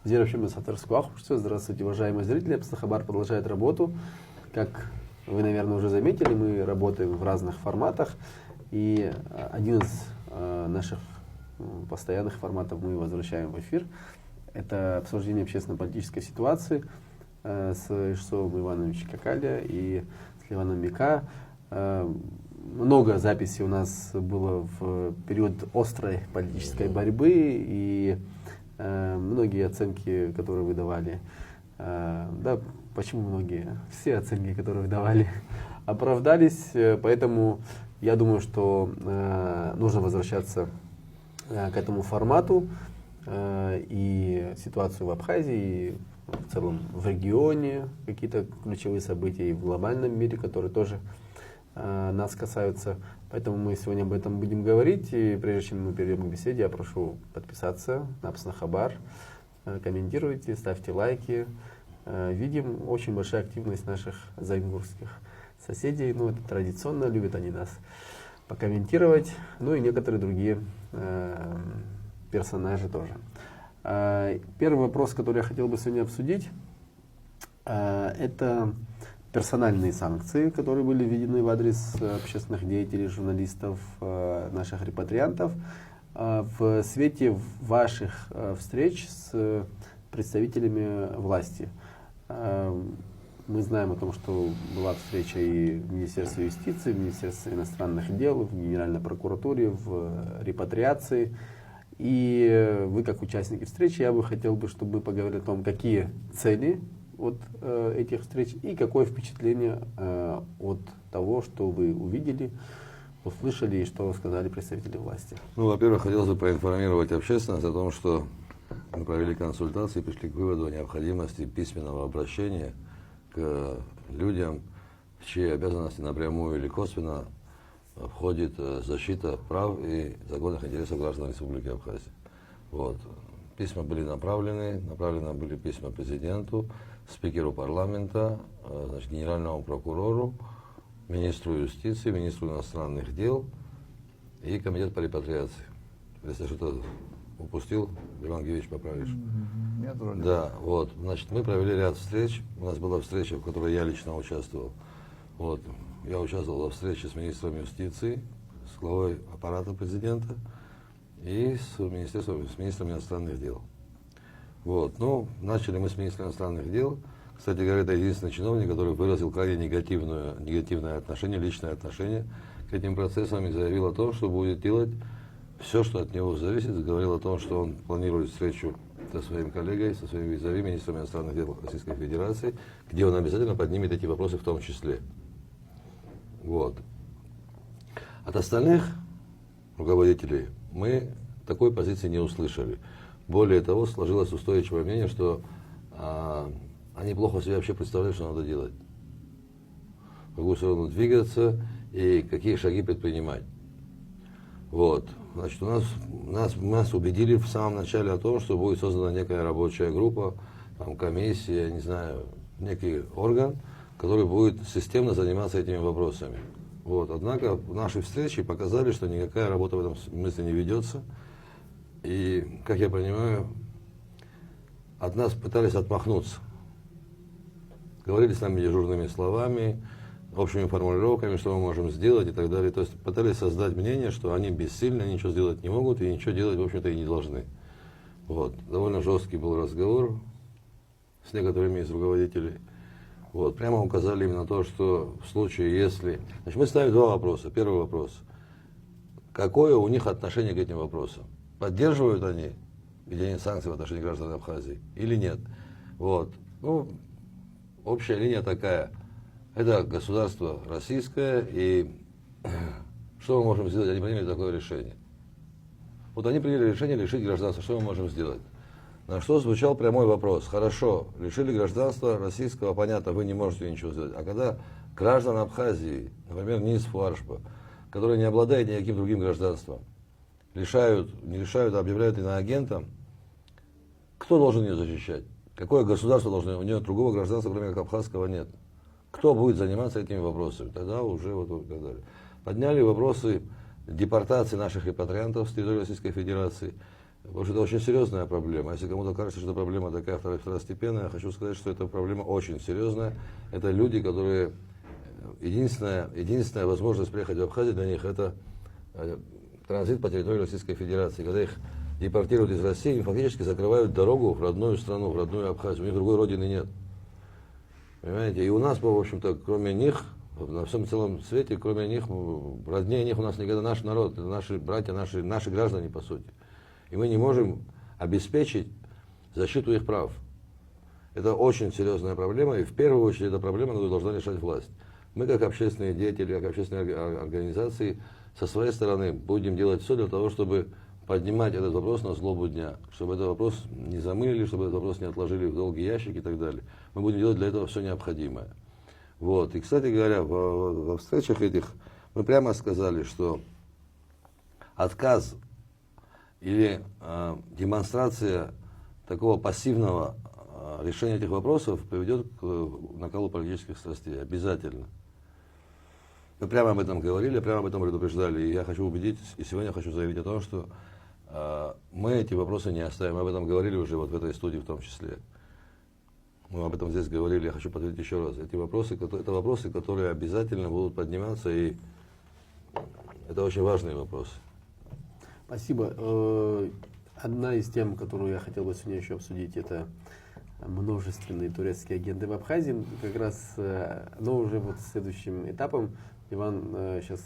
Здравствуйте, уважаемые зрители. Апсахабар продолжает работу. Как вы, наверное, уже заметили, мы работаем в разных форматах. И один из наших постоянных форматов мы возвращаем в эфир. Это обсуждение общественно-политической ситуации с Ишсовым Ивановичем Какаля и с Ливаном Мика. Много записей у нас было в период острой политической борьбы, и многие оценки, которые вы давали, да, почему многие? Все оценки, которые вы давали, оправдались, поэтому я думаю, что нужно возвращаться к этому формату, и ситуацию в Абхазии, и в целом в регионе, какие-то ключевые события и в глобальном мире, которые тоже нас касаются. Поэтому мы сегодня об этом будем говорить. И прежде чем мы перейдем к беседе, я прошу подписаться на Апсахабар, комментируйте, ставьте лайки. Видим очень большая активность наших заингурских соседей. Ну, это традиционно, любят они нас покомментировать. Ну и некоторые другие персонажи тоже. Первый вопрос, который я хотел бы сегодня обсудить, это персональные санкции, которые были введены в адрес общественных деятелей, журналистов, наших репатриантов, в свете ваших встреч с представителями власти. Мы знаем о том, что была встреча и в Министерстве юстиции, в Министерстве иностранных дел, в Генеральной прокуратуре, в репатриации. И вы, как участники встречи, я бы хотел, чтобы вы поговорили о том, какие цели от этих встреч и какое впечатление от того, что вы увидели, услышали и что сказали представители власти. Ну, во-первых, хотелось бы проинформировать общественность о том, что мы провели консультации и пришли к выводу о необходимости письменного обращения к людям, в чьи обязанности напрямую или косвенно входит защита прав и законных интересов граждан Республики Абхазия. Вот. Письма были направлены были письма президенту, спикеру парламента, значит, генеральному прокурору, министру юстиции, министру иностранных дел и комитет по репатриации. Если что-то упустил, Иван Гевич, поправишь? Нет, вроде. Да, вот. Значит, мы провели ряд встреч. У нас была встреча, в которой я лично участвовал. Вот. Я участвовал во встрече с министром юстиции, с главой аппарата президента и с министром иностранных дел. Вот. Ну, начали мы с министра иностранных дел. Кстати говоря, это единственный чиновник, который выразил крайне негативное отношение, личное отношение к этим процессам и заявил о том, что будет делать все, что от него зависит. Говорил о том, что он планирует встречу со своим коллегой, со своим визави, министром иностранных дел Российской Федерации, где он обязательно поднимет эти вопросы в том числе. Вот. От остальных руководителей мы такой позиции не услышали. Более того, сложилось устойчивое мнение, что они плохо себе вообще представляют, что надо делать. В какую сторону двигаться и какие шаги предпринимать. Вот. Значит, нас убедили в самом начале о том, что будет создана некая рабочая группа, там, комиссия, я не знаю, некий орган, который будет системно заниматься этими вопросами. Вот. Однако наши встречи показали, что никакая работа в этом смысле не ведется. И, как я понимаю, от нас пытались отмахнуться. Говорили с нами дежурными словами, общими формулировками, что мы можем сделать и так далее. То есть пытались создать мнение, что они бессильны, ничего сделать не могут и ничего делать, в общем-то, и не должны. Вот. Довольно жесткий был разговор с некоторыми из руководителей. Вот. Прямо указали именно то, что в случае, если... Значит, мы ставим два вопроса. Первый вопрос. Какое у них отношение к этим вопросам? Поддерживают они введение санкций в отношении граждан Абхазии или нет? Вот. Ну, общая линия такая. Это государство российское, и что мы можем сделать? Они приняли такое решение. Вот они приняли решение лишить гражданства. Что мы можем сделать? На что звучал прямой вопрос. Хорошо, лишили гражданства российского, понятно, вы не можете ничего сделать. А когда граждан Абхазии, например, НИС Фуаршба, который не обладает никаким другим гражданством, не лишают, а объявляют иноагентом, кто должен ее защищать? Какое государство должно? У нее другого гражданства, кроме как абхазского, нет. Кто будет заниматься этими вопросами? Тогда уже вот и так далее. Подняли вопросы депортации наших репатриантов с территории Российской Федерации, Потому что это очень серьезная проблема. Если кому-то кажется, что проблема такая второстепенная, я хочу сказать, что эта проблема очень серьезная. Это люди, которые... Единственная возможность приехать в Абхазию для них это транзит по территории Российской Федерации. Когда их депортируют из России, им фактически закрывают дорогу в родную страну, в родную Абхазию. У них другой родины нет. Понимаете? И у нас, в общем-то, кроме них, на всем целом свете, кроме них, роднее них у нас никогда наш народ, это наши братья, наши граждане, по сути. И мы не можем обеспечить защиту их прав. Это очень серьезная проблема, и в первую очередь это проблема, которую должна решать власть. Мы, как общественные деятели, как общественные организации, со своей стороны будем делать все для того, чтобы поднимать этот вопрос на злобу дня, чтобы этот вопрос не замылили, чтобы этот вопрос не отложили в долгий ящик и так далее. Мы будем делать для этого все необходимое. Вот. И, кстати говоря, во встречах этих мы прямо сказали, что отказ или демонстрация такого пассивного решения этих вопросов приведет к накалу политических страстей. Обязательно. Мы прямо об этом говорили, прямо об этом предупреждали. И я хочу убедить, и сегодня хочу заявить о том, что мы эти вопросы не оставим. Мы об этом говорили уже вот в этой студии в том числе. Мы об этом здесь говорили, я хочу повторить еще раз. Это вопросы, которые обязательно будут подниматься, и это очень важные вопросы. Спасибо. Одна из тем, которую я хотел бы сегодня еще обсудить, это множественные турецкие агенты в Абхазии. Как раз, но уже вот следующим этапом, Иван, сейчас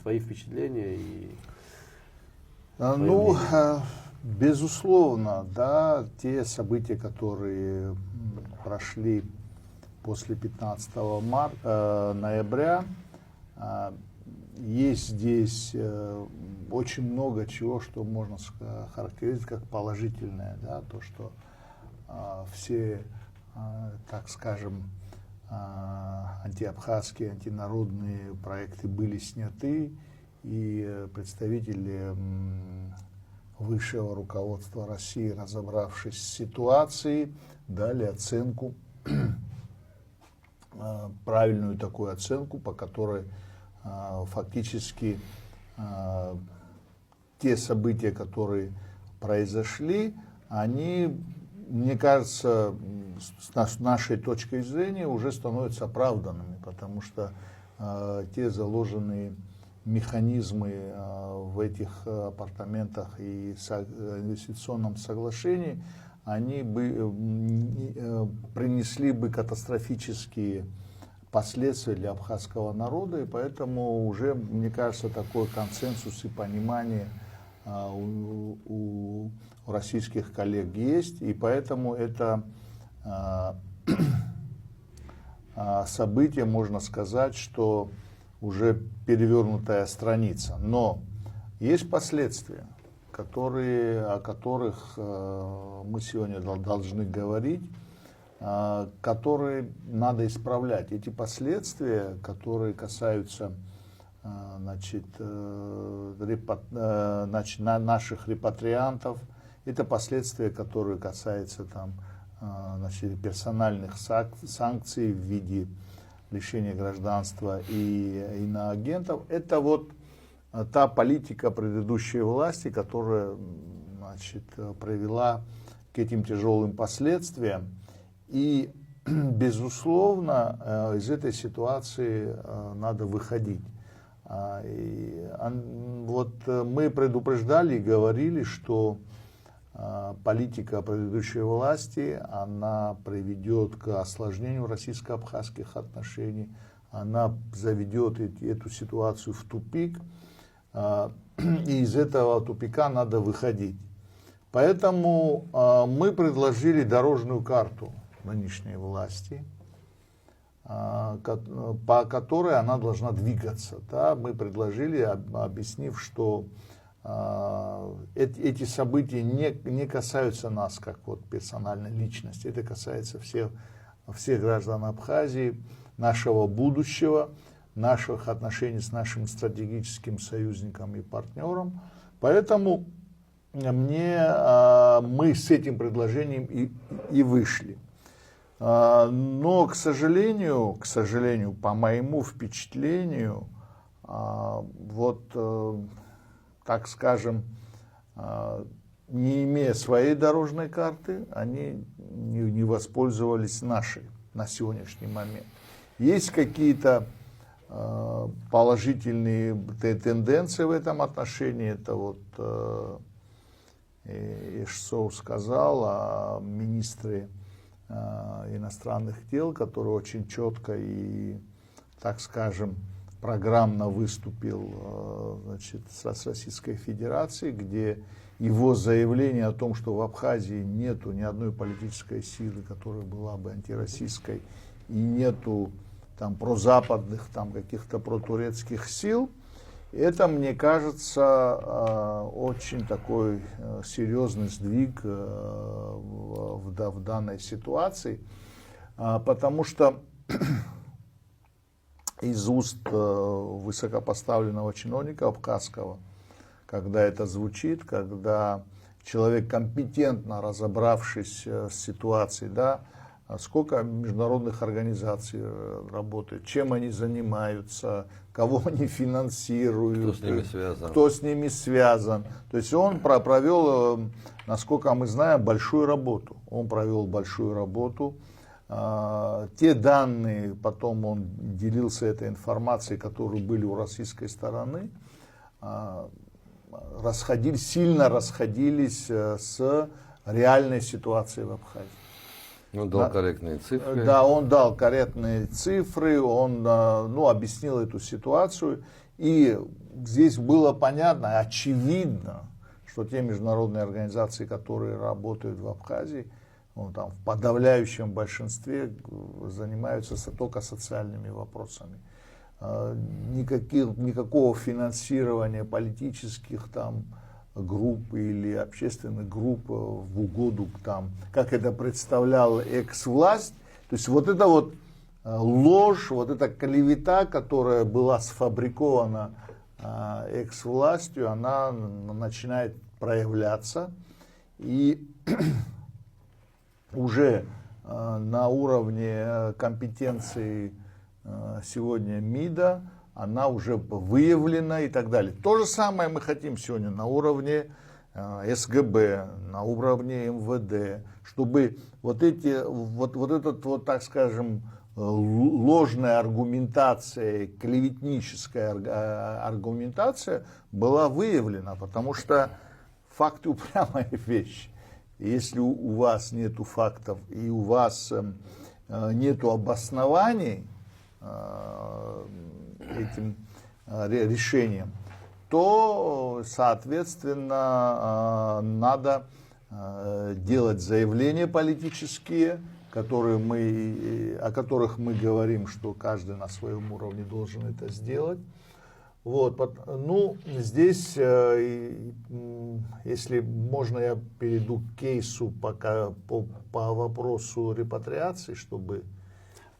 твои впечатления и... Ну, безусловно, да, те события, которые прошли после 15 ноября, есть здесь очень много чего, что можно характеризовать как положительное, да, то, что все, так скажем, антиабхазские, антинародные проекты были сняты, и представители высшего руководства России, разобравшись с ситуацией, дали оценку, правильную такую оценку, по которой фактически те события, которые произошли, они, мне кажется, с нашей точки зрения уже становятся оправданными, потому что те заложенные механизмы в этих апартаментах и инвестиционном соглашении, они бы принесли бы катастрофические последствия для абхазского народа, и поэтому уже, мне кажется, такой консенсус и понимание у российских коллег есть, и поэтому это событие, можно сказать, что уже перевернутая страница. Но есть последствия, о которых мы сегодня должны говорить, которые надо исправлять. Эти последствия, которые касаются наших репатриантов, это последствия, которые касаются персональных санкций в виде лишения гражданства и иноагентов. Это вот та политика предыдущей власти, которая привела к этим тяжелым последствиям. И, безусловно, из этой ситуации надо выходить. Вот мы предупреждали и говорили, что политика предыдущей власти, она приведет к осложнению российско-абхазских отношений, она заведет эту ситуацию в тупик, и из этого тупика надо выходить. Поэтому мы предложили дорожную карту нынешней власти, по которой она должна двигаться. Да? Мы предложили, объяснив, что эти события не касаются нас, как вот персональной личности, это касается всех граждан Абхазии, нашего будущего, наших отношений с нашим стратегическим союзником и партнером. Поэтому мы с этим предложением и вышли. Но, к сожалению, по моему впечатлению, вот, так скажем, не имея своей дорожной карты, они не воспользовались нашей на сегодняшний момент. Есть какие-то положительные тенденции в этом отношении. Это вот Ишсоу сказал о министре иностранных дел, который очень четко и, так скажем, программно выступил, значит, с Российской Федерацией, где его заявление о том, что в Абхазии нету ни одной политической силы, которая была бы антироссийской, и нету там прозападных, там каких-то протурецких сил, это, мне кажется, очень такой серьезный сдвиг в данной ситуации, потому что из уст высокопоставленного чиновника абхазского, когда это звучит, когда человек, компетентно разобравшись с ситуацией, да, сколько международных организаций работает, чем они занимаются, кого они финансируют, кто с ними связан. То есть он провел, насколько мы знаем, большую работу. Он провел большую работу. Те данные, потом он делился этой информацией, которые были у российской стороны, сильно расходились с реальной ситуацией в Абхазии. Он дал корректные цифры. Да, он дал корректные цифры, он объяснил эту ситуацию. И здесь было понятно, очевидно, что те международные организации, которые работают в Абхазии, там, в подавляющем большинстве занимаются только социальными вопросами. Никакого финансирования политических там групп или общественных групп в угоду там, как это представляла экс-власть. То есть вот эта вот ложь, вот эта клевета, которая была сфабрикована экс-властью, она начинает проявляться. И уже на уровне компетенции сегодня МИДа она уже выявлена и так далее. То же самое мы хотим сегодня на уровне СГБ, на уровне МВД, чтобы вот этот, так скажем, ложная аргументация, клеветническая аргументация была выявлена, потому что факты упрямая вещь. Если у вас нету фактов и у вас нету обоснований этим решением, то, соответственно, надо делать заявления политические, о которых мы говорим, что каждый на своем уровне должен это сделать. Вот, здесь, если можно, я перейду к кейсу пока по вопросу репатриации, чтобы...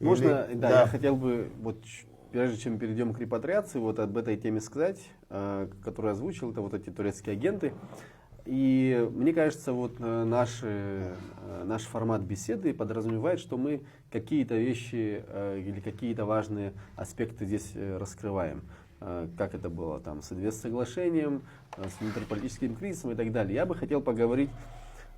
Можно, я хотел бы, вот, прежде чем перейдем к репатриации, вот об этой теме сказать, которую озвучил, это вот эти турецкие агенты. И мне кажется, вот наш формат беседы подразумевает, что мы какие-то вещи или какие-то важные аспекты здесь раскрываем. Как это было там с соглашением, с внутриполитическим кризисом и так далее. Я бы хотел поговорить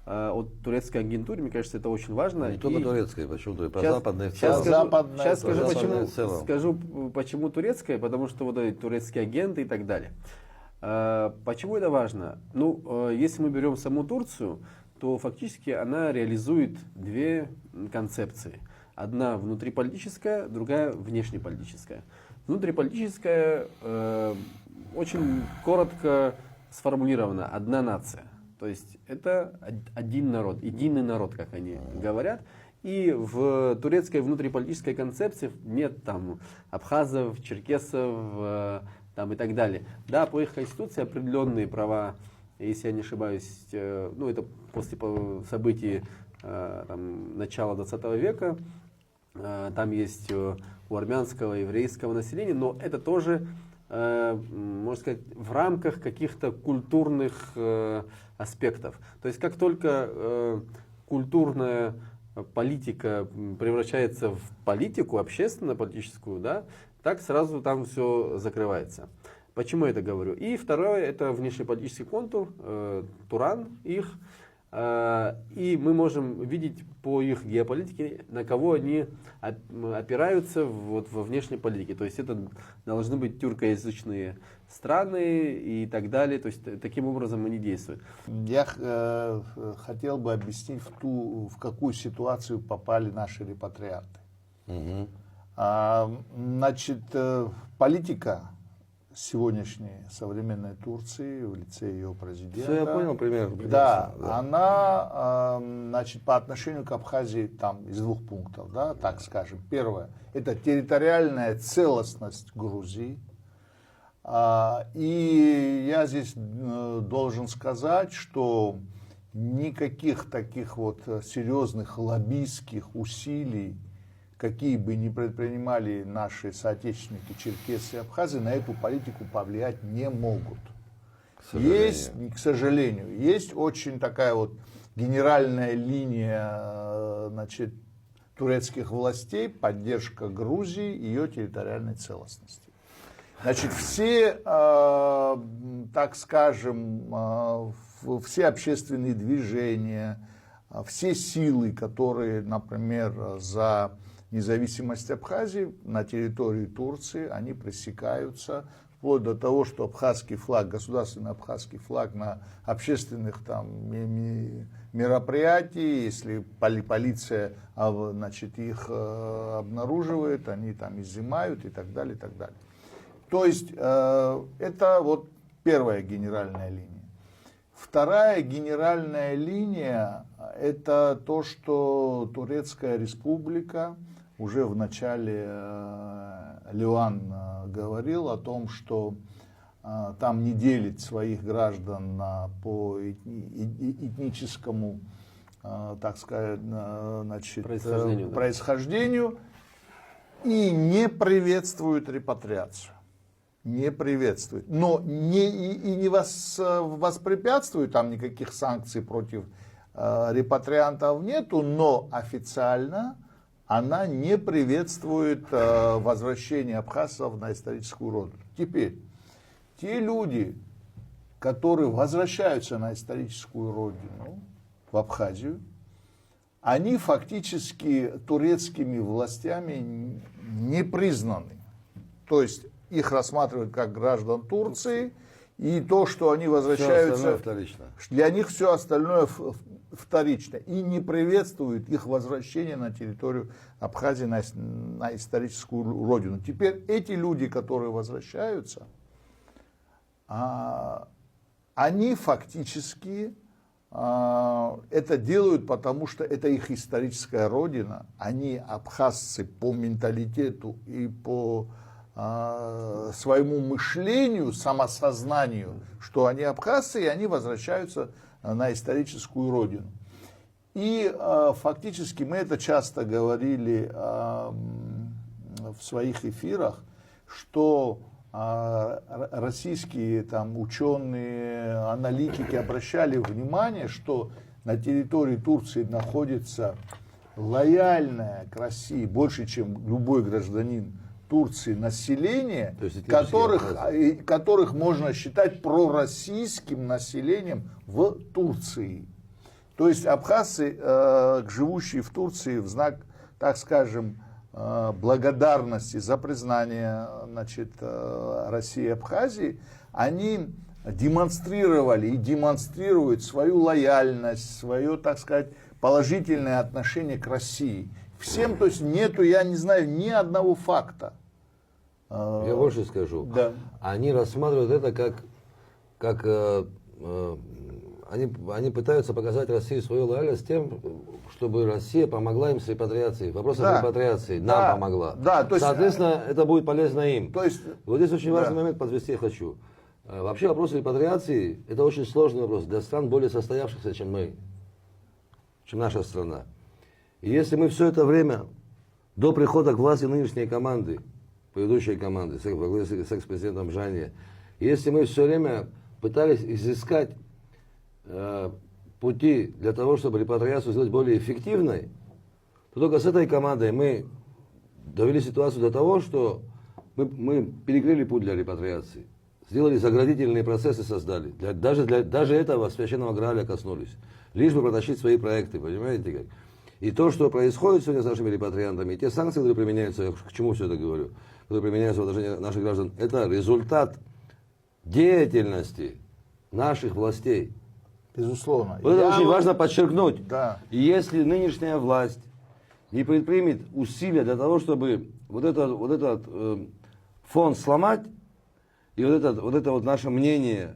о турецкой агентуре, мне кажется, это очень важно. Не только турецкая, почему-то и про западные в целом. Сейчас скажу, почему турецкая, потому что вот эти турецкие агенты и так далее. Почему это важно? Если мы берем саму Турцию, то фактически она реализует две концепции. Одна внутриполитическая, другая внешнеполитическая. Внутриполитическая очень коротко сформулирована: одна нация. То есть это один народ, единый народ, как они говорят. И в турецкой внутриполитической концепции нет там абхазов, черкесов там, и так далее. Да, по их конституции определенные права, если я не ошибаюсь, это после событий начала 20 века, там есть у армянского, еврейского населения, но это тоже, можно сказать, в рамках каких-то культурных аспектов. То есть как только культурная политика превращается в политику, общественно-политическую, да, так сразу там все закрывается. Почему я это говорю? И второе, это внешнеполитический контур, Туран их. И мы можем видеть по их геополитике, на кого они опираются вот во внешней политике. То есть это должны быть тюркоязычные страны и так далее. То есть таким образом они действуют. Я хотел бы объяснить, в какую ситуацию попали наши репатрианты. Мгм. Значит, политика сегодняшней современной Турции в лице ее президента. Все, я понял примерно. Да, прекрасно, она, значит, по отношению к Абхазии там из двух пунктов, да, так скажем. Первое, это территориальная целостность Грузии. И я здесь должен сказать, что никаких таких вот серьезных лоббистских усилий, какие бы ни предпринимали наши соотечественники, черкесы и абхазы, на эту политику повлиять не могут. Есть, к сожалению, есть очень такая вот генеральная линия, значит, турецких властей, поддержка Грузии и ее территориальной целостности. Значит, все, так скажем, все общественные движения, все силы, которые, например, за независимость Абхазии на территории Турции, они пресекаются, вплоть до того, что абхазский флаг, государственный абхазский флаг на общественных там мероприятиях, если полиция, значит, их обнаруживает, они там изымают и так далее, и так далее. То есть это вот первая генеральная линия. Вторая генеральная линия – это то, что Турецкая республика уже в начале Леон говорил о том, что там не делит своих граждан по этническому, так сказать, значит, происхождению и не приветствует репатриацию. Не приветствует, но не воспрепятствует, там никаких санкций против репатриантов нету, но официально она не приветствует возвращение абхазцев на историческую родину. Теперь, те люди, которые возвращаются на историческую родину, в Абхазию, они фактически турецкими властями не признаны. То есть их рассматривают как граждан Турции, и то, что они возвращаются, для них все остальное вторично. И не приветствует их возвращение на территорию Абхазии, на историческую родину. Теперь эти люди, которые возвращаются, они фактически это делают, потому что это их историческая родина. Они абхазцы по менталитету и по своему мышлению, самосознанию, что они абхазцы, и они возвращаются на историческую родину. И фактически мы это часто говорили в своих эфирах, что российские там ученые, аналитики обращали внимание, что на территории Турции находится лояльное к России больше, чем любой гражданин Турции, население, которых можно считать пророссийским населением в Турции. То есть абхазцы, живущие в Турции, в знак, так скажем, благодарности за признание, значит, России и Абхазии, они демонстрировали и демонстрируют свою лояльность, свое, так сказать, положительное отношение к России. Всем, то есть нету, я не знаю, ни одного факта. Я больше скажу. Да. Они рассматривают это как они пытаются показать России свою лояльность тем, чтобы Россия помогла им с репатриацией. Вопрос репатриации нам помогла. Да, то есть, соответственно, это будет полезно им. То есть, вот здесь очень важный момент подвести я хочу. Вообще вопрос репатриации – это очень сложный вопрос для стран более состоявшихся, чем мы, чем наша страна. И если мы все это время, до прихода к власти нынешней команды, предыдущей команды, с экс-президентом Жани, если мы все время пытались изыскать пути для того, чтобы репатриацию сделать более эффективной, то только с этой командой мы довели ситуацию до того, что мы перекрыли путь для репатриации. сделали заградительные процессы, создали. Даже этого священного Грааля коснулись. Лишь бы протащить свои проекты, понимаете как? И то, что происходит сегодня с нашими репатриантами, и те санкции, которые применяются, я к чему все это говорю, которые применяются в отношении наших граждан, это результат деятельности наших властей. Безусловно. Вот это очень важно подчеркнуть. Да. И если нынешняя власть не предпримет усилия для того, чтобы вот этот фонд сломать, и вот это наше мнение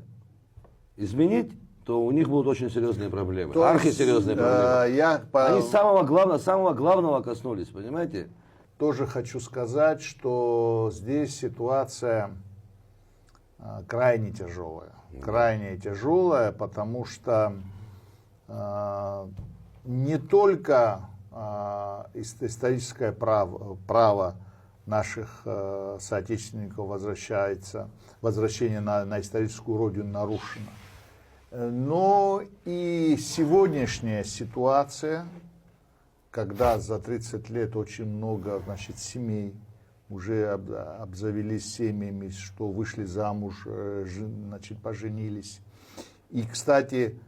изменить, то у них будут очень серьезные проблемы. Архисерьезные проблемы. Они самого главного коснулись, понимаете? Тоже хочу сказать, что здесь ситуация крайне тяжелая. Крайне тяжелая, потому что не только историческое право наших соотечественников возвращение на историческую родину нарушено, но и сегодняшняя ситуация, когда за 30 лет очень много, значит, семей уже обзавелись семьями, что вышли замуж, значит, поженились. И, кстати,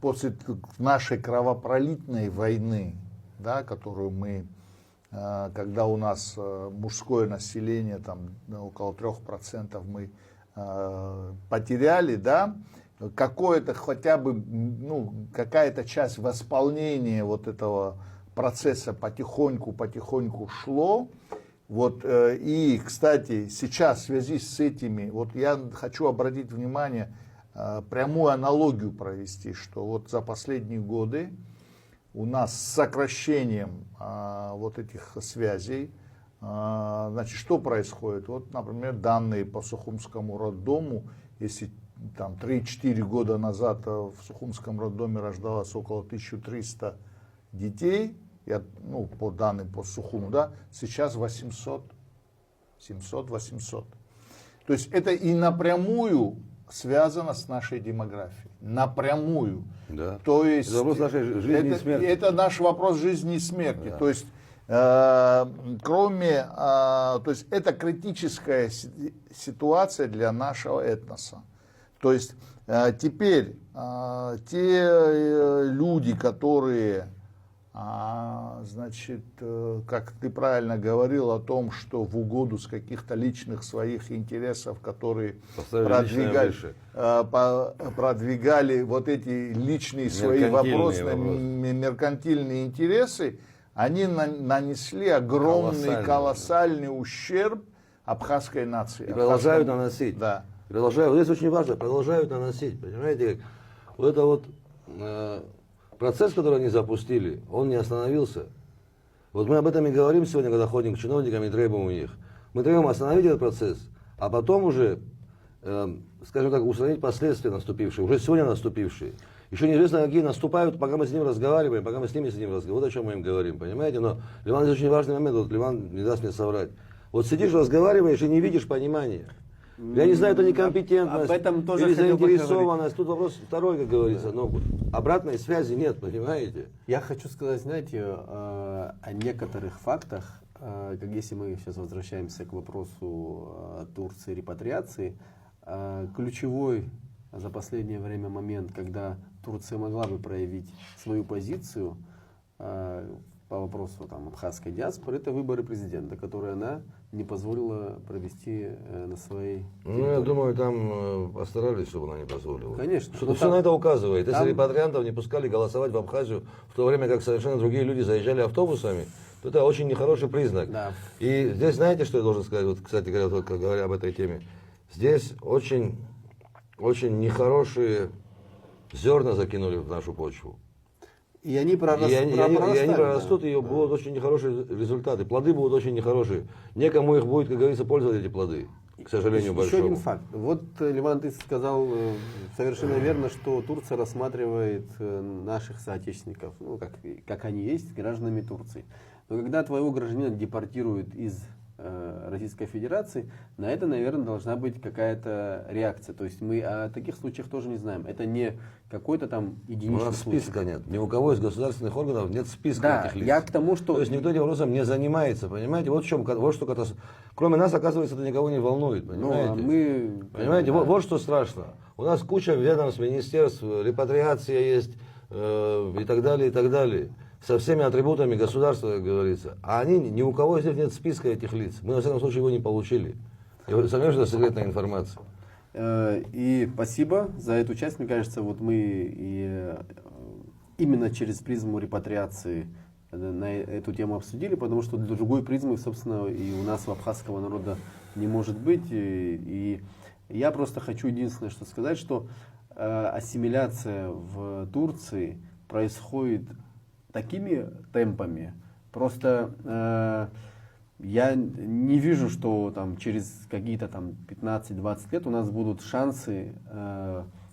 после нашей кровопролитной войны, да, которую мы, когда у нас мужское население, там около 3% мы потеряли, да, какое-то хотя бы, ну, какая-то часть восполнения вот этого процесса потихоньку шло. Вот, и, кстати, сейчас в связи с этими, вот я хочу обратить внимание, прямую аналогию провести, что вот за последние годы у нас с сокращением вот этих связей, значит, что происходит? Вот, например, данные по Сухумскому роддому, если там 3-4 года назад в Сухумском роддоме рождалось около 1300 детей, ну, по данным по Сухуму, да, сейчас 800, 700-800. То есть это и напрямую связано с нашей демографией. Напрямую. Да. То есть это вопрос нашей жизни и смерти. Это наш вопрос жизни и смерти. Да. То есть, то есть это критическая ситуация для нашего этноса. То есть теперь те люди, которые, значит, как ты правильно говорил о том, что в угоду с каких-то личных своих интересов, которые продвигали вот эти личные свои вопросы, меркантильные интересы, они нанесли огромный, колоссальный ущерб абхазской нации. И продолжают наносить. Да. Продолжают, вот это очень важно, продолжают наносить, понимаете, как вот это вот процесс, который они запустили, он не остановился. Вот мы об этом и говорим сегодня, когда ходим к чиновникам и требуем у них. Мы требуем остановить этот процесс, а потом уже, скажем так, устранить последствия наступившие, уже сегодня наступившие. Еще неизвестно, какие наступают, пока мы с ним разговариваем, пока мы с ними разговариваем. Вот о чем мы им говорим, понимаете? Но, Ливан, это очень важный момент, вот Ливан не даст мне соврать. Вот сидишь, разговариваешь и не видишь понимания. Я не знаю, это некомпетентность или заинтересованность. Тут вопрос второй, как говорится. Но обратной связи нет, понимаете? Я хочу сказать, знаете, о некоторых фактах, как если мы сейчас возвращаемся к вопросу Турции, репатриации, ключевой за последнее время момент, когда Турция могла бы проявить свою позицию по вопросу там, абхазской диаспоры, это выборы президента, которые она не позволила провести на своей территории. Ну, я думаю, там постарались, чтобы она не позволила. Конечно. Что-то все на это указывает. Если репатриантов не пускали голосовать в Абхазию, в то время как совершенно другие люди заезжали автобусами, то это очень нехороший признак. Да. И здесь знаете, что я должен сказать, вот, кстати говоря об этой теме? Здесь очень нехорошие зерна закинули в нашу почву. И они прорастут, и будут очень нехорошие результаты. Плоды будут очень нехорошие. Некому их будет, как говорится, пользовать эти плоды. К сожалению, большому. Еще один факт. Вот, Ливан, ты сказал совершенно верно, что Турция рассматривает наших соотечественников, ну, как они есть, гражданами Турции. Но когда твоего гражданина депортируют из Российской Федерации, на это, наверное, должна быть какая-то реакция. То есть мы о таких случаях тоже не знаем. Это не какой-то там У единичный нас случай. списка нет. Ни у кого из государственных органов нет списка Да, этих лиц. я к тому, что... То есть никто этим вопросом не занимается, понимаете? Вот в чем, вот что кроме нас, оказывается, это никого не волнует, Ну, понимаете? а мы... Понимаете, Да. вот что страшно. У нас куча ведомств, министерств, репатриация есть и так далее, и так далее. Со всеми атрибутами государства, как говорится. А они, ни у кого из них нет списка этих лиц. Мы, во всяком случае, его не получили. Я говорю, сомневаюсь, что это секретная информация. И спасибо за эту часть. Мне кажется, вот мы и именно через призму репатриации на эту тему обсудили, потому что другой призмы, собственно, и у нас, у абхазского народа, не может быть. И я просто хочу единственное, что сказать, что ассимиляция в Турции происходит такими темпами. Просто я не вижу, что там через какие-то там 15-20 лет у нас будут шансы,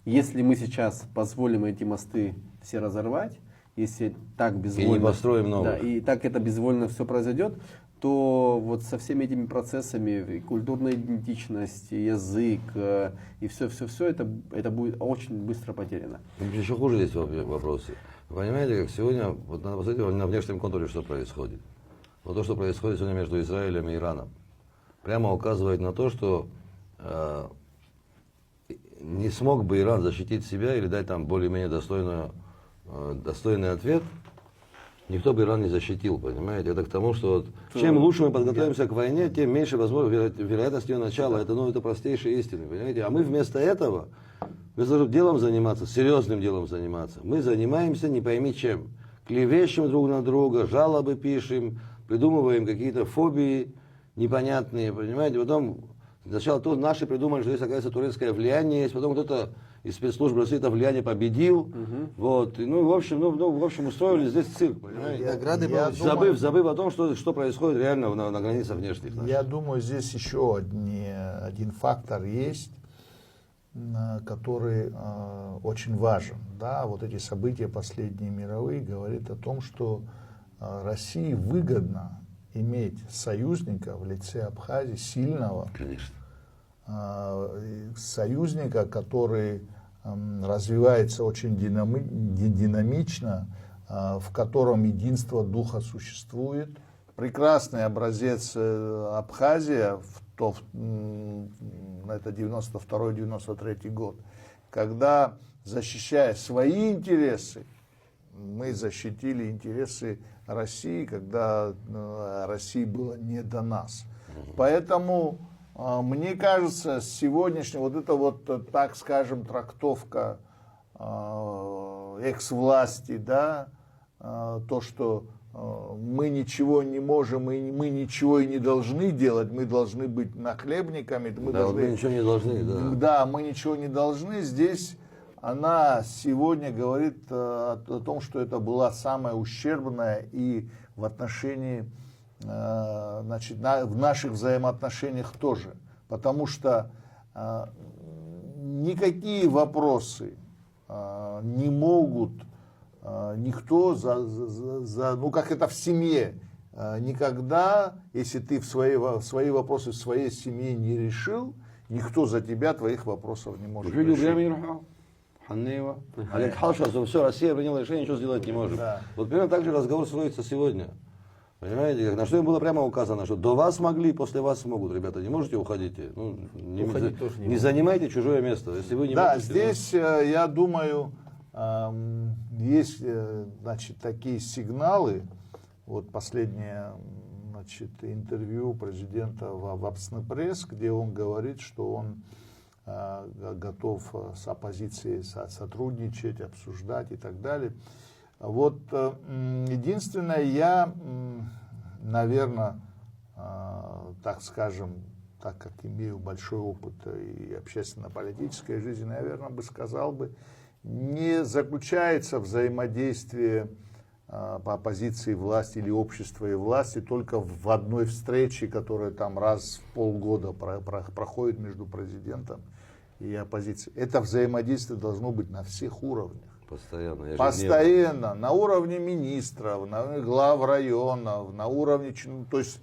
если мы сейчас позволим эти мосты все разорвать, если так безвольно... И не построим новых. Да, и так это безвольно все произойдет, то вот со всеми этими процессами, и культурная идентичность, и язык, и все это будет очень быстро потеряно. Еще хуже здесь вопросы. Вы понимаете, как сегодня, вот надо посмотреть на внешнем контуре, что происходит. Вот то, что происходит сегодня между Израилем и Ираном, прямо указывает на то, что не смог бы Иран защитить себя или дать там более-менее достойный ответ, никто бы Иран не защитил, понимаете? Это к тому, что вот, чем лучше мы подготовимся к войне, тем меньше вероятность ее начала. Это простейшие истины, понимаете? А мы вместо этого, вместо того, чтобы делом заниматься, серьезным делом заниматься, мы занимаемся не пойми чем. Клевещем друг на друга, жалобы пишем, придумываем какие-то фобии непонятные, понимаете? Потом сначала наши придумали, что здесь, оказывается, турецкое влияние есть, потом кто-то из спецслужб России это влияние победил, вот, и, в общем, устроили здесь цирк, понимаете? Забыв о том, что происходит реально на границах внешних наших. Я думаю, здесь еще один фактор есть, который очень важен. Да? Вот эти события последние мировые говорят о том, что России выгодно иметь союзника в лице Абхазии, сильного, Конечно. союзника, который развивается очень динамично, в котором единство духа существует. Прекрасный образец Абхазия, это 92-93 год, когда, защищая свои интересы, мы защитили интересы России, когда России было не до нас. Поэтому, мне кажется, сегодняшняя вот эта вот, так скажем, трактовка экс-власти, да, то, что мы ничего не можем, и мы ничего и не должны делать, мы должны быть нахлебниками. Мы ничего не должны, да. Да, мы ничего не должны. Здесь она сегодня говорит о том, что это была самая ущербная и в отношении, значит, в наших взаимоотношениях тоже. Потому что никакие вопросы не могут никто ну как это в семье, никогда, если ты свои вопросы в своей семье не решил, никто за тебя твоих вопросов не может решить. Олег Халшас, все, Россия приняла решение, ничего сделать не может. Да. Вот примерно так же разговор строится сегодня. Понимаете, на что им было прямо указано, что до вас могли, после вас смогут, ребята, не можете, уходите. Ну, не занимайте чужое место, если вы не да, можете. Здесь, я думаю, есть, значит, такие сигналы. Вот последнее, значит, интервью президента в Апснепресс, где он говорит, что он готов с оппозицией сотрудничать, обсуждать и так далее. Вот единственное, я, наверное, так скажем, так как имею большой опыт и общественно-политической жизни, наверное, бы сказал бы, не заключается взаимодействие по оппозиции власти или общества и власти только в одной встрече, которая там раз в полгода проходит между президентом и оппозицией. Это взаимодействие должно быть на всех уровнях. Постоянно, ежедневно. Постоянно, на уровне министров, на глав районов, на уровне... То есть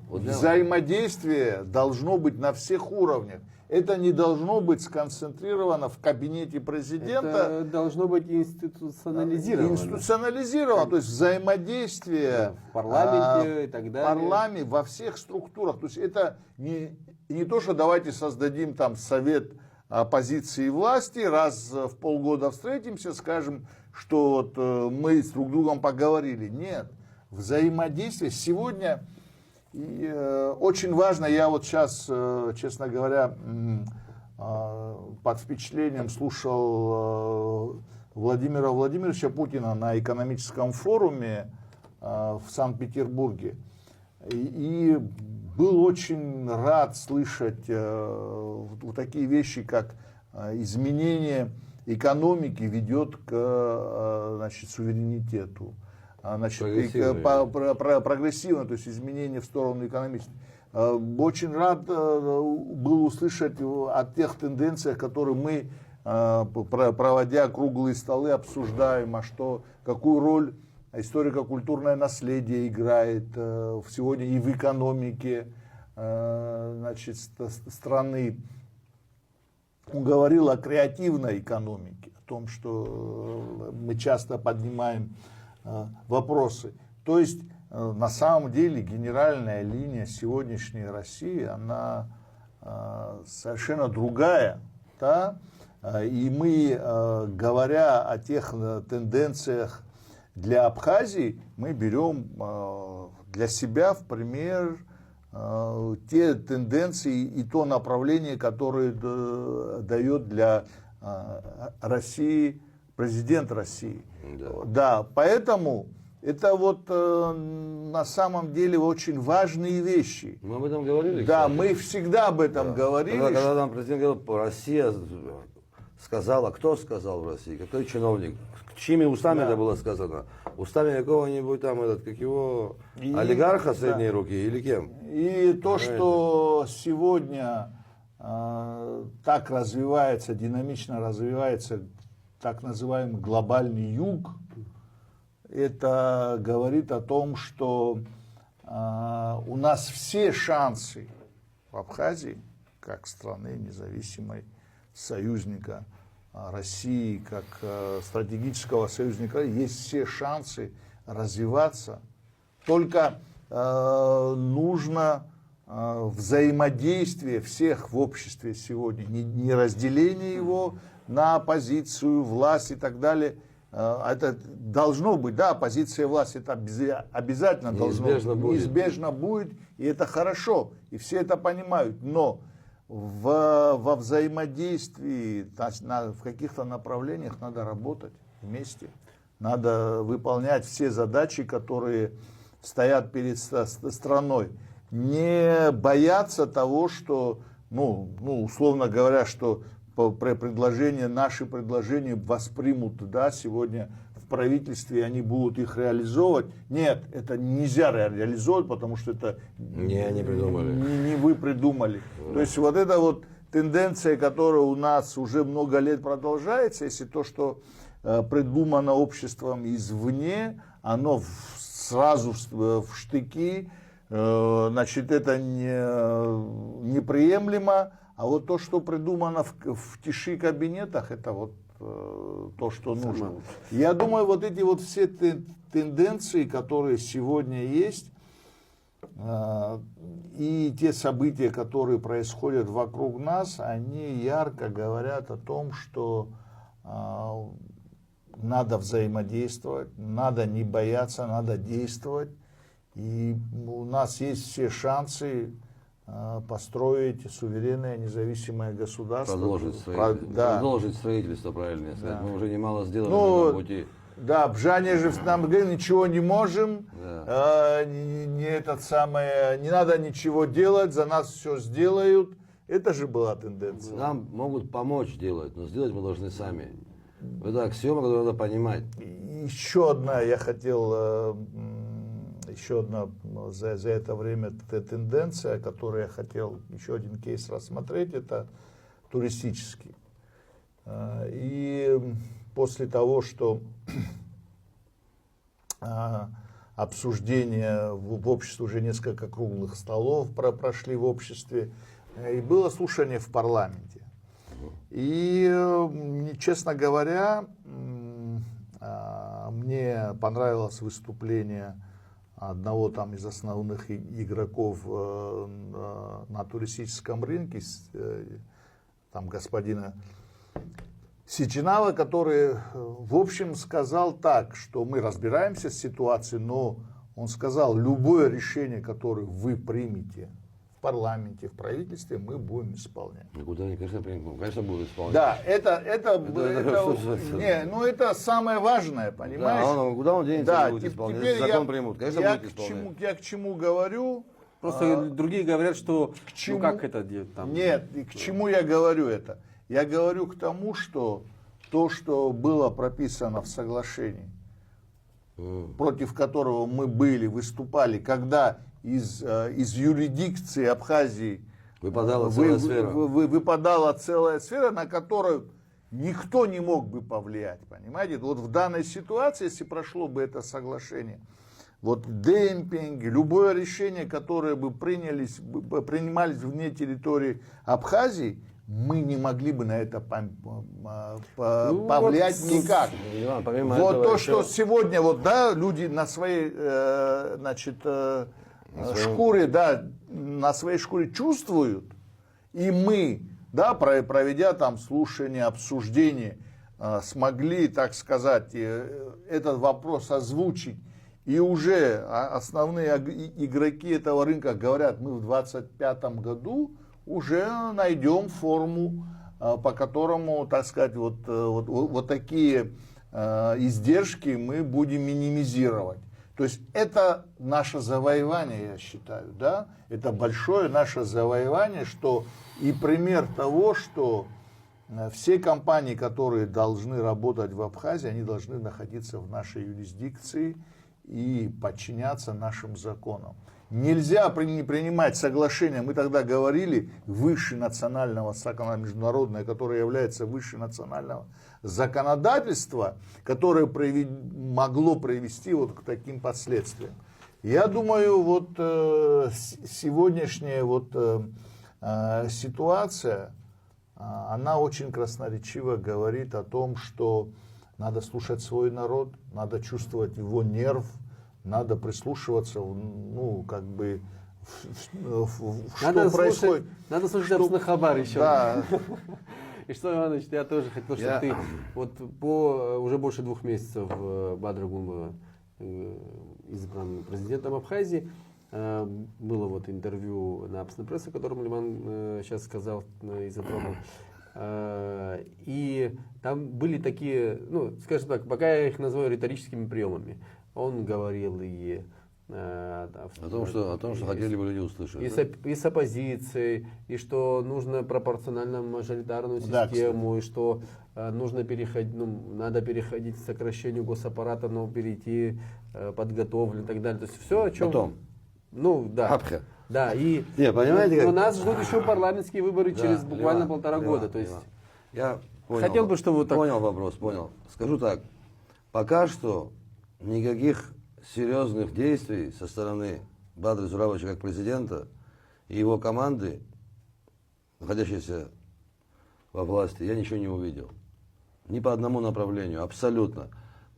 Вот взаимодействие должно быть на всех уровнях. Это не должно быть сконцентрировано в кабинете президента. Это должно быть институционализировано. Институционализировано, то есть взаимодействие В парламенте и так далее. парламент во всех структурах. То есть это не то, что давайте создадим там совет оппозиции и власти, раз в полгода встретимся, скажем, что вот мы с друг другом поговорили. Нет, взаимодействие сегодня очень важно. Я вот сейчас, честно говоря, под впечатлением слушал Владимира Владимировича Путина на экономическом форуме в Санкт-Петербурге. И был очень рад слышать вот такие вещи, как изменение экономики ведет к, значит, суверенитету. Значит, прогрессивно, то есть изменение в сторону экономической. Очень рад был услышать о тех тенденциях, которые мы, проводя круглые столы, обсуждаем, какую роль историко-культурное наследие играет сегодня и в экономике, значит, страны. Он говорил о креативной экономике, о том, что мы часто поднимаем вопросы. То есть, на самом деле, генеральная линия сегодняшней России, она совершенно другая. Да? И мы, говоря о тех тенденциях для Абхазии, мы берем для себя в пример те тенденции и то направление, которое дает для России президент России. Да, поэтому это вот на самом деле очень важные вещи. Мы об этом говорили? Да, кстати. мы всегда об этом говорили. Когда нам президент говорил, Россия сказала, кто сказал в России, какой чиновник, чьими устами это было сказано? Устами какого-нибудь там, как его, олигарха средней руки или кем? И то, что сегодня так развивается, динамично развивается так называемый глобальный юг, это говорит о том, что у нас все шансы в Абхазии, как страны независимой, союзника России, как стратегического союзника, есть все шансы развиваться. Только нужно взаимодействие всех в обществе сегодня, не разделение его на оппозицию, власть и так далее. Это должно быть, да, оппозиция и власть, это обязательно Неизбежно должно быть. Неизбежно будет, и это хорошо, и все это понимают. Но во взаимодействии, в каких-то направлениях надо работать вместе. Надо выполнять все задачи, которые стоят перед страной. Не бояться того, что, условно говоря, что наши предложения воспримут, да, сегодня в правительстве, они будут их реализовывать. Нет, это нельзя реализовать, потому что это не они придумали. Не вы придумали. То есть вот эта вот тенденция, которая у нас уже много лет продолжается, если то, что придумано обществом извне, оно сразу в штыки, значит, это неприемлемо. А вот то, что придумано в тиши кабинетах, это вот то, что нужно. Я думаю, вот эти вот все тенденции, которые сегодня есть, и те события, которые происходят вокруг нас, они ярко говорят о том, что надо взаимодействовать, надо не бояться, надо действовать. И у нас есть все шансы построить суверенное независимое государство. Продолжить строительство, правильно сказать. Да. Мы уже немало сделали на этом пути. Да, Бжане же нам говорит, ничего не можем, не надо ничего делать, за нас все сделают. Это же была тенденция. Нам могут помочь делать, но сделать мы должны сами. Это аксиома, которую надо понимать. Еще одна, я хотел... Еще одна за это время тенденция, которую я хотел, еще один кейс рассмотреть, это туристический. И после того, что обсуждения в обществе, уже несколько круглых столов прошли в обществе, и было слушание в парламенте. И, честно говоря, мне понравилось выступление одного там из основных игроков на туристическом рынке, там господина Сичинава, который, в общем, сказал так, что мы разбираемся с ситуацией, но он сказал, любое решение, которое вы примете в парламенте, в правительстве, мы будем исполнять. Никуда они, конечно, будут исполнять. Да, это самое важное, понимаешь? Да, куда он денется, да, будет исполнять. теперь Закон примут, конечно, будет исполнять. Я к чему говорю? Просто другие говорят, что чему? ну как это там? Нет, и к чему я говорю это? Я говорю к тому, что то, что было прописано в соглашении, против которого мы выступали, когда из юрисдикции Абхазии выпадала целая сфера. Выпадала целая сфера, на которую никто не мог бы повлиять, понимаете? Вот в данной ситуации, если прошло бы это соглашение, вот демпинг, любое решение, которое бы принимались вне территории Абхазии, мы не могли бы на это повлиять никак. Вот то, что сегодня вот, да, люди на своей шкуре, да, на своей шкуре чувствуют, и мы, да, проведя там слушание, обсуждение, смогли, так сказать, этот вопрос озвучить. И уже основные игроки этого рынка говорят, мы в 2025 году уже найдем форму, по которому, так сказать, вот такие издержки мы будем минимизировать. То есть это наше завоевание, я считаю, да? Это большое наше завоевание, что и пример того, что все компании, которые должны работать в Абхазии, они должны находиться в нашей юрисдикции и подчиняться нашим законам. Нельзя не принимать соглашение, мы тогда говорили, выше национального международное, которое является выше национального законодательства, которое могло привести вот к таким последствиям. Я думаю, вот сегодняшняя вот ситуация, она очень красноречиво говорит о том, что надо слушать свой народ, надо чувствовать его нерв, надо прислушиваться, ну, как бы, что происходит. Надо слушать Апснахабар еще. Да. И что, Иванович, я тоже хотел, чтобы ты вот по уже больше 2 месяцев Бадр Гумбаева избран президентом Абхазии. Было вот интервью на Апснапресс, о котором Лиман сейчас сказал и затронул. И там были такие, ну, скажем так, пока я их называю риторическими приемами. Он говорил и о том, что хотели бы люди услышать. И с оппозицией, и что нужно пропорционально мажоритарную систему, и что нужно переходить, надо переходить к сокращению госаппарата, но перейти подготовлен и так далее. То есть все, о чем... Потом. Ну, да. Хапха. Да, и понимаете, но нас ждут еще парламентские выборы через буквально 1,5 года. То есть я понял, хотел бы, чтобы вот так... Понял вопрос, понял. Скажу так, пока что никаких серьезных действий со стороны Бадра Зурабовича как президента и его команды, находящейся во власти, я ничего не увидел. Ни по одному направлению, абсолютно.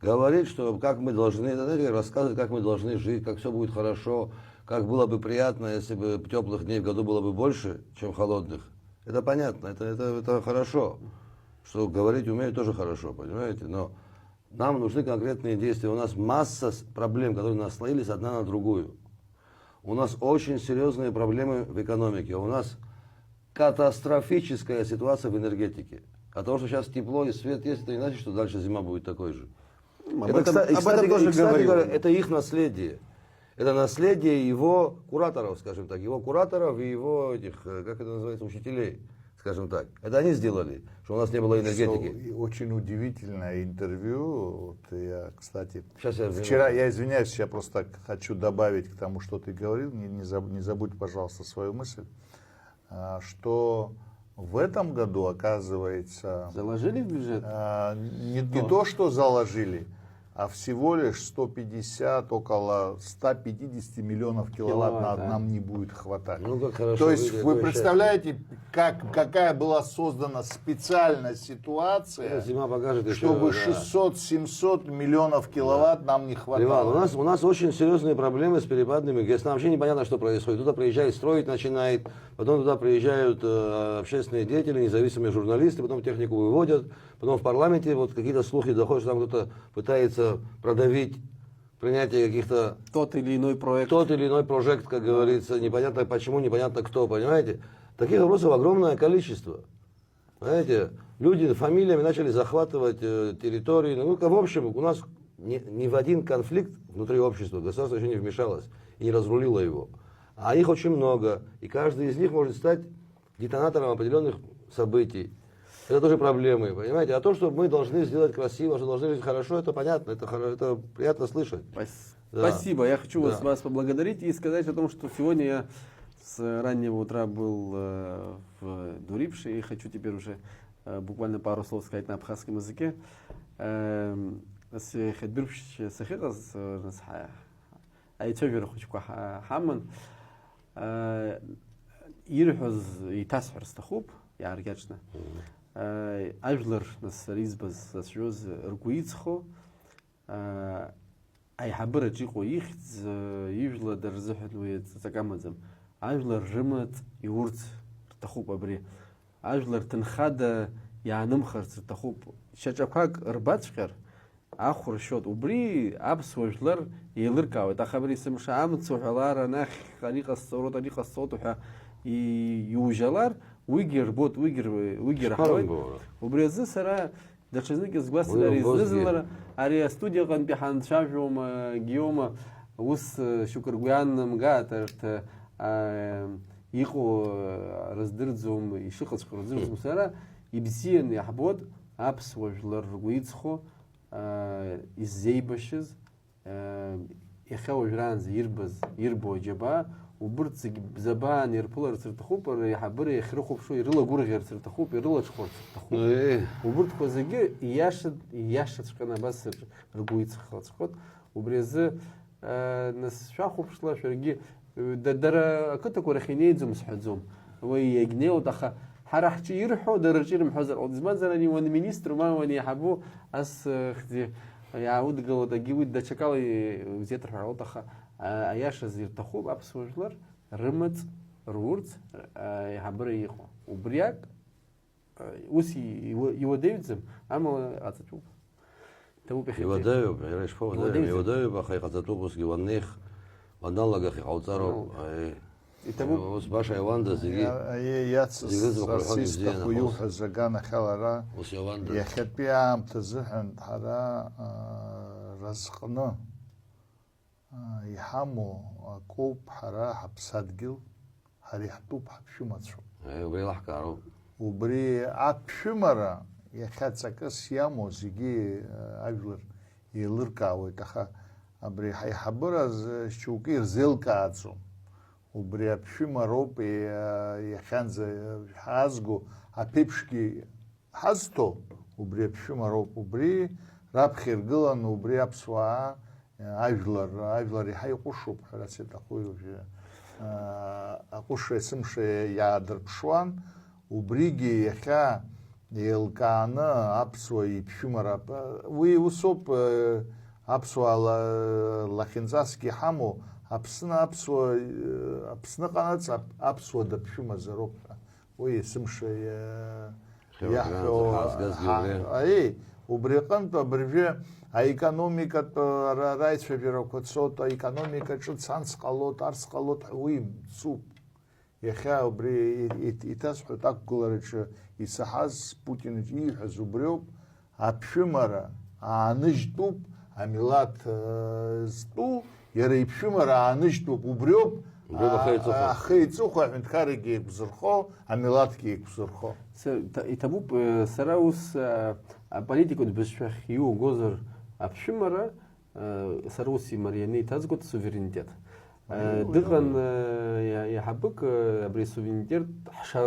Говорит, что как мы должны, рассказывать, как мы должны жить, как все будет хорошо, как было бы приятно, если бы теплых дней в году было бы больше, чем холодных. Это понятно, это хорошо. Что говорить умеют, тоже хорошо, понимаете? Но нам нужны конкретные действия. У нас масса проблем, которые наслоились одна на другую. У нас очень серьезные проблемы в экономике. У нас катастрофическая ситуация в энергетике. А то, что сейчас тепло и свет есть, это не значит, что дальше зима будет такой же. Кстати говоря, это их наследие. Это наследие его кураторов, скажем так. Его кураторов и его этих, как это называется, учителей. Скажем так. Это они сделали, что у нас не было энергетики. Очень удивительное интервью. Вот я, кстати, я извиняюсь, я просто хочу добавить к тому, что ты говорил. Не забудь, пожалуйста, свою мысль, что В этом году, оказывается, Заложили в бюджет? не то, что заложили, а всего лишь 150, около 150 миллионов киловатт Киловатт, да. нам не будет хватать. Ну, как хорошо. То есть видите, вы какое представляете, какая была создана специальная счастье. ситуация, Зима покажет еще. чтобы да. 600-700 миллионов киловатт нам не Иван, хватало. у нас очень серьезные проблемы с перепадными ГЭС. Нам вообще непонятно, что происходит. Туда приезжает, строить начинает, потом туда приезжают общественные деятели, независимые журналисты, потом технику выводят, потом в парламенте вот какие-то слухи доходят, что там кто-то пытается продавить принятие каких-то Тот или иной проект. тот или иной прожект, как говорится, непонятно почему, непонятно кто, понимаете? Таких вопросов огромное количество. Понимаете, люди фамилиями начали захватывать территории. Ну, в общем, у нас ни в один конфликт внутри общества государство еще не вмешалось и не разрулило его. А их очень много, и каждый из них может стать детонатором определенных событий. Это тоже проблемы, понимаете? А то, что мы должны сделать красиво, что должны жить хорошо, это понятно, это приятно слышать. Да. Спасибо. Я хочу Да. вас поблагодарить и сказать о том, что сегодня я с раннего утра был в Дурипше и хочу теперь уже буквально пару слов сказать на абхазском языке. Ирхоз и тасфер стахуб, я аргячна. Ажлар нас ризбаз засжоз ргуицхо. أيحبر تجيكو يخت يجلا درزحت ويتكامزم عجلر رمت يورت تخوب أبري عجلر تنخاد يعنمخر تخوب شجعك رباتشكر آخر شوت وبري أبس وجلر يلركا وتخبري سمش عامت سوحلار ناخ طريقة الصوت طريقة الصوت وح يوجلار ويجر بوت ويجر حوي وبريز سرا دشزنك زغواس ريزلر اريا ستوديو كان بيحان شافيوم جيوما وس شكر غيان مغاترت يقو رزدرزوم يشخص خرزوم سرا يبزين يحبود ابس وجلر غويتصخو ازيبشز يخاو جرانز يربو جبا وبرت زبان يربولر سرتخوب يحبر يخرخوب شو يرلا غورغير سرتخوب يرلا شخور سرتخوب وبرت كوزاجي ياشت شكنا بس رغويت خلصخوت وبرز ناس شاخوب شلا شرغي ددر كنت كورخينيزم سحزوم وي يجنيو دخ حرحتي يرحو درجير محزر زمان زلاني وان مينستر ما وان يحبو اس خدي يعود قال دغي ود تشكال زيت رحو دخ أياش زيرتخوب أبسوجلر رمت رورت يحبر يخو وبرياك وسي يوديزم أما أتشوف تبو بخير يودايو يريش فوق يودايو بخي قتلوبس جوانيخ وندلق أخي عوضارو وس باشا يواندا زيجي ياتسخويو حزقانا خلرا وس يواندا يخد بيام تزحن حرا رزقنا يحمو كوب حرا حبسادجل هري حطوب حبشماتشو وبري لحكارو وبري عبشمرا يخد سكس يامو زيجي أجلر يلركا ويتخا أبري حيحبر از شوكير زيلكا أتسو وبري عبشمروب يخانز حازغو عبيبشكي حازتو وبري عبشمروب وبري راب خيرقلن وبري عبسوا أجلر يحيقوشوب حراسيت أخوي أقوش سمشي يادر بشوان وبريجي يخا يلقانا أبسوا يبشمرا وي وصوب أبسوا لخنزاسكي حمو أبسنا قناتس أبسوا دبشوما زروب وي سمشي يحيو أي وبريقنت برجع экономика райцо верокоцото экономика чуцанс qalot арс qalot уим суп ეხა უბრი იტას ხოტაკ გულარეჩ ისაჰაზ პუტინი იჰაზ უბრიობ აფშუმარა ანიშტუp ამილათ სტუ ერე იფშუმარა ანიშტუp უბრიობ ხეიცუხა მითხარიგი ბზრხო ამილათკი ბზრხო იტაბუp сараус политику бешхиу гозер Апшимара Саруси Марьяни Тазгот суверенитет. دغن يحبك أبري سوفينير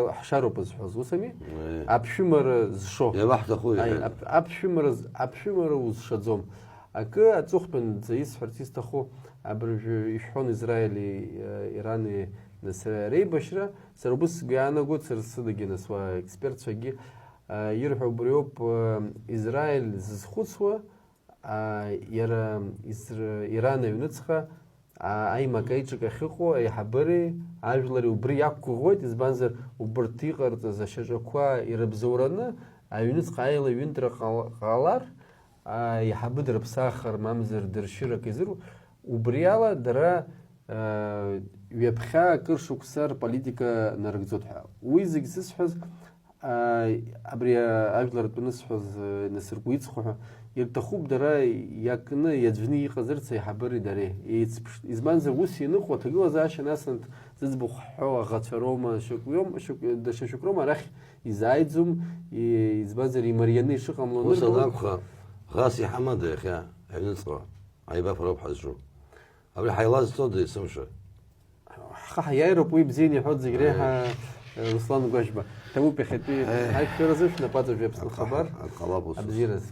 حشارو بزحوز وسمي أبشمر زشو يا واحد أخوي أبشمر وزشادزوم أكا أتوخ بن زيس حرتيس تخو أبرج يشحون إسرائيل إيران نسري بشرة سربس جانا قد سرصدقنا سوا إكسبرت شقي يرحو بريوب إسرائيل زخوصوا يرى إيران يونتسخا أي مكايتشك أخيقو أي حبري عجلري وبرياكو غويت إزبانزر وبرتيغر زشجاكوا يربزورنا أيونتسخا أيلا يونتر غالار يحبدر بساخر مامزر درشيرك يزرو وبريالا درا يبخا كرشو كسر بوليتيكا نرجزوتها ويزك زسحز أبريا أجلر بنسحز نسرقويت خوها يلتخوب درا يكنا يدفني قزرت سيحبري دري إزمان زوسي نخو تقول زاش ناس تزبخ حوا غتفروما شكويوم دشن شكروما رخ يزايدزم إزمان زري مرياني شقم وصدقها غاسي حمد يا أخي عينتقى عيبا فروب حزرو أبري حيلاز تود يسمشو خا يايروبوي بزيني حوت زغريها رسلان قشبه تو بخيتي هاي كرزش نباتو جبس الخبر القلابوس أبزيرز